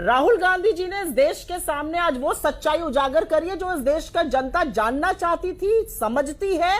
राहुल गांधी जी ने इस देश के सामने आज वो सच्चाई उजागर करी है जो इस देश का जनता जानना चाहती थी, समझती है।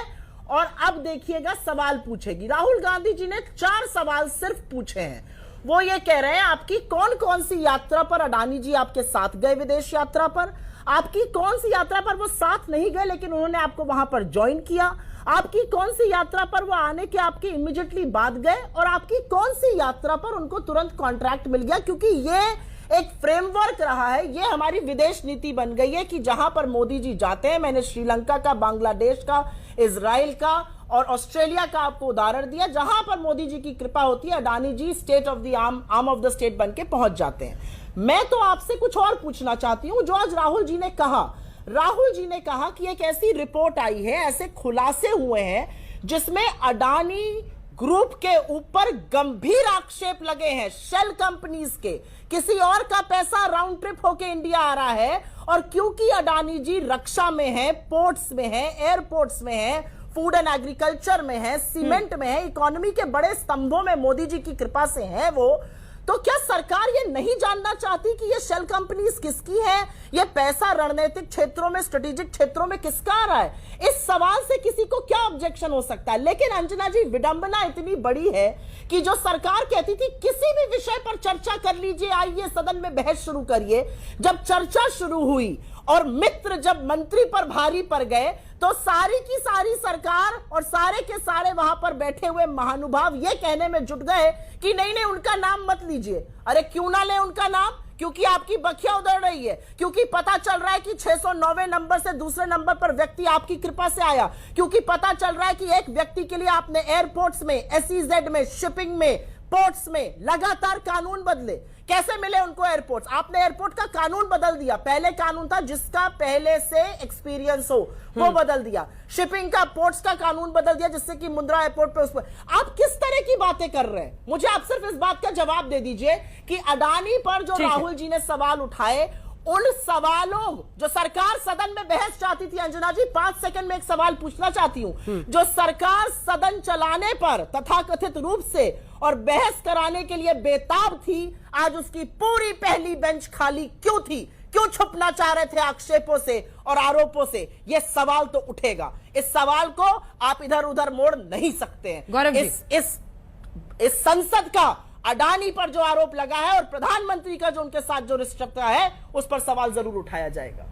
और अब देखिएगा सवाल पूछेगी। राहुल गांधी जी ने 4 सवाल सिर्फ पूछे हैं। वो ये कह रहे हैं आपकी कौन कौन सी यात्रा पर अडानी जी आपके साथ गए, विदेश यात्रा पर, आपकी कौन सी यात्रा पर वो साथ नहीं गए लेकिन उन्होंने आपको वहां पर ज्वाइन किया, आपकी कौन सी यात्रा पर वो आने के आपके इमीडिएटली बाद गए, और आपकी कौन सी यात्रा पर उनको तुरंत कॉन्ट्रैक्ट मिल गया। क्योंकि ये एक फ्रेमवर्क रहा है, ये हमारी विदेश नीति बन गई है कि जहां पर मोदी जी जाते हैं, मैंने श्रीलंका का, बांग्लादेश का, इजराइल का और ऑस्ट्रेलिया का आपको उदाहरण दिया, जहां पर मोदी जी की कृपा होती है Adani ji state of the arm of the state बन के पहुंच जाते हैं। मैं तो आपसे कुछ और पूछना चाहती हूं जो आज राहुल जी ने कहा। राहुल जी ने कहा कि एक ऐसी रिपोर्ट आई है, ऐसे खुलासे हुए हैं जिसमें अडानी ग्रुप के ऊपर गंभीर आक्षेप लगे हैं, शेल कंपनीज के, किसी और का पैसा राउंड ट्रिप होके इंडिया आ रहा है। और क्योंकि अडानी जी रक्षा में है, पोर्ट्स में है, एयरपोर्ट्स में है, फूड एंड एग्रीकल्चर में है, सीमेंट में है, इकोनॉमी के बड़े स्तंभों में मोदी जी की कृपा से है वो, तो क्या सरकार ये नहीं जानना चाहती कि ये शेल कंपनीज किसकी है, ये पैसा रणनीतिक क्षेत्रों में, स्ट्रेटेजिक क्षेत्रों में किसका आ रहा है? इस सवाल से किसी को क्या ऑब्जेक्शन हो सकता है? लेकिन अंजना जी, विडंबना इतनी बड़ी है कि जो सरकार कहती थी किसी भी विषय पर चर्चा कर लीजिए, आइए सदन में बहस शुरू करिए, जब चर्चा शुरू हुई और मित्र जब मंत्री पर भारी पड़ गए तो सारी की सारी सरकार और सारे के सारे वहां पर बैठे हुए महानुभाव ये कहने में जुट गए कि नहीं नहीं उनका नाम मत लीजिए। अरे क्यों ना ले उनका नाम? क्योंकि आपकी बखिया उधड़ रही है, क्योंकि पता चल रहा है कि 609वें नंबर से दूसरे नंबर पर व्यक्ति आपकी कृपा से आया, क्योंकि पता चल रहा है कि एक व्यक्ति के लिए आपने एयरपोर्ट्स में, एसईजेड में, शिपिंग में, पोर्ट्स में लगातार कानून बदले। कैसे मिले उनको एयरपोर्ट्स? आपने एयरपोर्ट का कानून बदल दिया। पहले कानून था जिसका पहले से एक्सपीरियंस हो वो बदल दिया। शिपिंग का, पोर्ट्स का कानून बदल दिया जिससे कि मुंद्रा एयरपोर्ट पे उस पर आप किस तरह की बातें कर रहे हैं? मुझे आप सिर्फ इस बात का जवाब दे दीजिए कि अडानी पर जो राहुल जी ने सवाल उठाए, उन सवालों जो सरकार सदन में बहस चाहती थी, अंजना जी 5 सेकंड में एक सवाल पूछना चाहती हूं, जो सरकार सदन चलाने पर तथाकथित रूप से और बहस कराने के लिए बेताब थी, आज उसकी पूरी पहली बेंच खाली क्यों थी? क्यों छुपना चाह रहे थे आक्षेपों से और आरोपों से? यह सवाल तो उठेगा। इस सवाल को आप इधर उधर मोड़ नहीं सकते हैं। इस संसद का अडानी पर जो आरोप लगा है और प्रधानमंत्री का जो उनके साथ जो रिश्ता है, उस पर सवाल जरूर उठाया जाएगा।